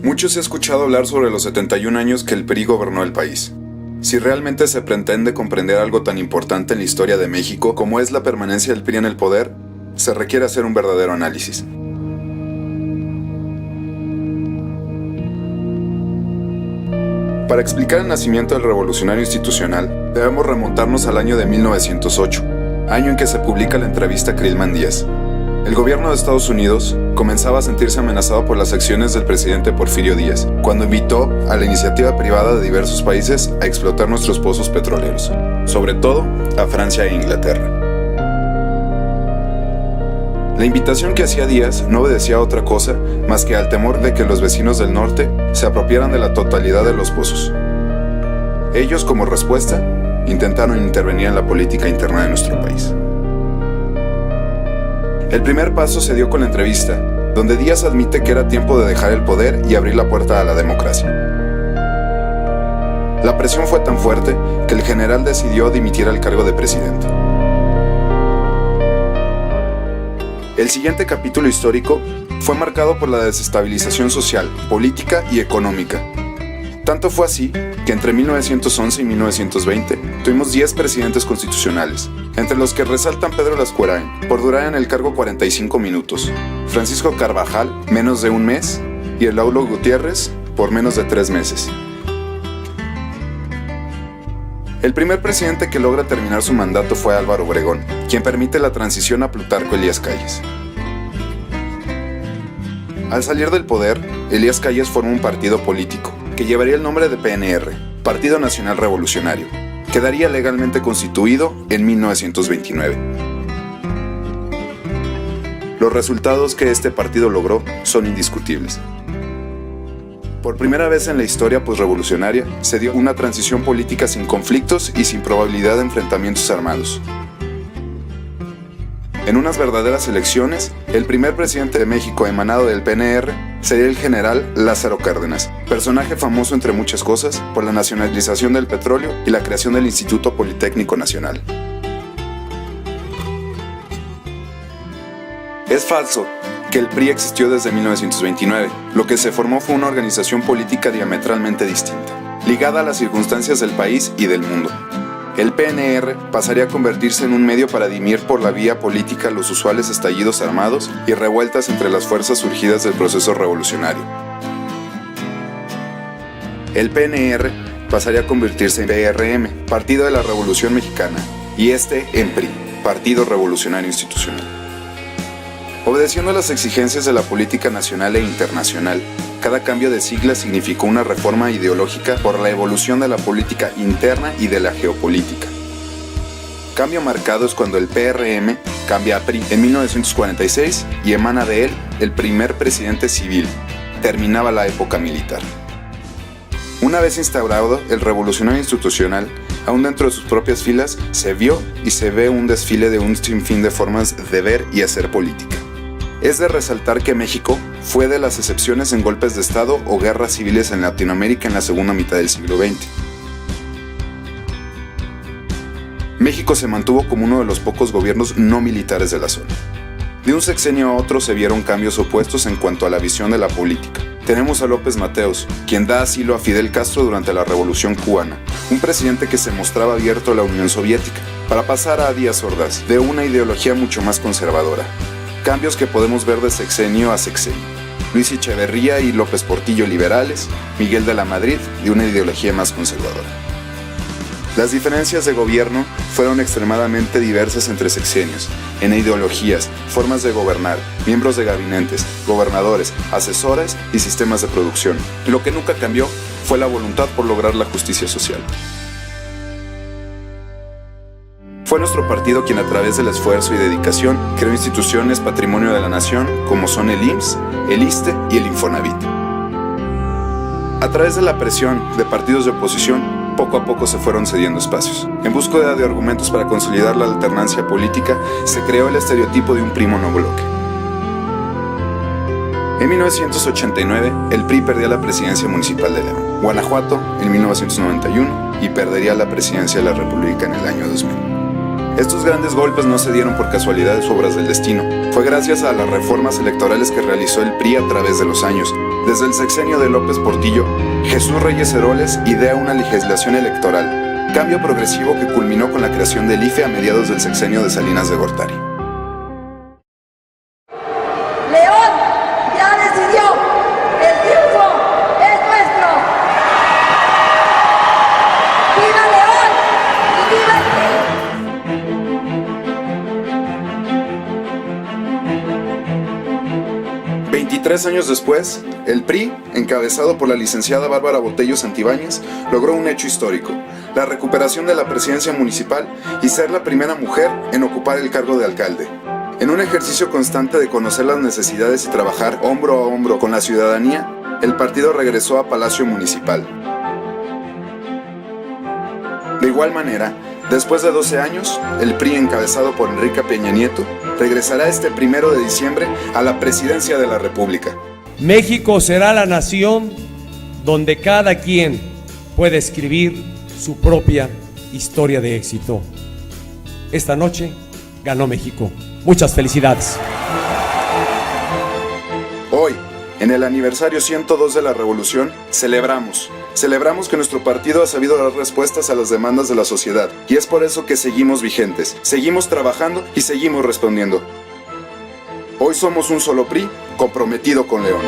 Mucho se ha escuchado hablar sobre los 71 años que el PRI gobernó el país. Si realmente se pretende comprender algo tan importante en la historia de México como es la permanencia del PRI en el poder, se requiere hacer un verdadero análisis. Para explicar el nacimiento del revolucionario institucional, debemos remontarnos al año de 1908, año en que se publica la entrevista a Krillman Díaz. El gobierno de Estados Unidos comenzaba a sentirse amenazado por las acciones del presidente Porfirio Díaz, cuando invitó a la iniciativa privada de diversos países a explotar nuestros pozos petroleros, sobre todo a Francia e Inglaterra. La invitación que hacía Díaz no obedecía a otra cosa más que al temor de que los vecinos del norte se apropiaran de la totalidad de los pozos. Ellos, como respuesta, intentaron intervenir en la política interna de nuestro país. El primer paso se dio con la entrevista, donde Díaz admite que era tiempo de dejar el poder y abrir la puerta a la democracia. La presión fue tan fuerte que el general decidió dimitir al cargo de presidente. El siguiente capítulo histórico fue marcado por la desestabilización social, política y económica. Tanto fue así que entre 1911 y 1920 tuvimos 10 presidentes constitucionales, entre los que resaltan Pedro Lascurain, por durar en el cargo 45 minutos, Francisco Carvajal, menos de un mes, y Elaulo Gutiérrez, por menos de 3 meses. El primer presidente que logra terminar su mandato fue Álvaro Obregón, quien permite la transición a Plutarco Elías Calles. Al salir del poder, Elías Calles formó un partido político, que llevaría el nombre de PNR, Partido Nacional Revolucionario. Quedaría legalmente constituido en 1929. Los resultados que este partido logró son indiscutibles. Por primera vez en la historia posrevolucionaria, se dio una transición política sin conflictos y sin probabilidad de enfrentamientos armados. En unas verdaderas elecciones, el primer presidente de México emanado del PNR sería el general Lázaro Cárdenas, personaje famoso entre muchas cosas por la nacionalización del petróleo y la creación del Instituto Politécnico Nacional. Es falso que el PRI existió desde 1929. Lo que se formó fue una organización política diametralmente distinta, ligada a las circunstancias del país y del mundo. El PNR pasaría a convertirse en un medio para dirimir por la vía política los usuales estallidos armados y revueltas entre las fuerzas surgidas del proceso revolucionario. El PNR pasaría a convertirse en PRM, Partido de la Revolución Mexicana, y en PRI, Partido Revolucionario Institucional. Obedeciendo a las exigencias de la política nacional e internacional, cada cambio de sigla significó una reforma ideológica por la evolución de la política interna y de la geopolítica. Cambio marcado es cuando el PRM cambia a PRI en 1946 y emana de él el primer presidente civil. Terminaba la época militar. Una vez instaurado el revolucionario institucional, aún dentro de sus propias filas, se vio y se ve un desfile de un sinfín de formas de ver y hacer política. Es de resaltar que México fue de las excepciones en golpes de Estado o guerras civiles en Latinoamérica en la segunda mitad del siglo XX. México se mantuvo como uno de los pocos gobiernos no militares de la zona. De un sexenio a otro se vieron cambios opuestos en cuanto a la visión de la política. Tenemos a López Mateos, quien da asilo a Fidel Castro durante la Revolución Cubana, un presidente que se mostraba abierto a la Unión Soviética, para pasar a Díaz Ordaz, de una ideología mucho más conservadora. Cambios que podemos ver de sexenio a sexenio. Luis Echeverría y López Portillo liberales, Miguel de la Madrid de una ideología más conservadora. Las diferencias de gobierno fueron extremadamente diversas entre sexenios, en ideologías, formas de gobernar, miembros de gabinetes, gobernadores, asesores y sistemas de producción. Lo que nunca cambió fue la voluntad por lograr la justicia social. Fue nuestro partido quien a través del esfuerzo y dedicación creó instituciones patrimonio de la nación como son el IMSS, el ISSSTE y el Infonavit. A través de la presión de partidos de oposición, poco a poco se fueron cediendo espacios. En búsqueda de argumentos para consolidar la alternancia política, se creó el estereotipo de un PRI monobloque. En 1989, el PRI perdía la presidencia municipal de León, Guanajuato en 1991 y perdería la presidencia de la República en el año 2000. Estos grandes golpes no se dieron por casualidades u obras del destino. Fue gracias a las reformas electorales que realizó el PRI a través de los años, Desde el sexenio de López Portillo, Jesús Reyes Heroles idea una legislación electoral, cambio progresivo que culminó con la creación del IFE a mediados del sexenio de Salinas de Gortari. León ya decidió, el triunfo es nuestro. ¡Viva León y viva el PRI! 23 años después, el PRI, encabezado por la licenciada Bárbara Botello Santibáñez, logró un hecho histórico, la recuperación de la presidencia municipal y ser la primera mujer en ocupar el cargo de alcalde. En un ejercicio constante de conocer las necesidades y trabajar hombro a hombro con la ciudadanía, el partido regresó a Palacio Municipal. De igual manera, después de 12 años, el PRI, encabezado por Enrique Peña Nieto, regresará este 1 de diciembre a la presidencia de la República. México será la nación donde cada quien puede escribir su propia historia de éxito. Esta noche ganó México. Muchas felicidades. Hoy, en el aniversario 102 de la Revolución, celebramos que nuestro partido ha sabido dar respuestas a las demandas de la sociedad, y es por eso que seguimos vigentes, seguimos trabajando y seguimos respondiendo. Hoy somos un solo PRI comprometido con León.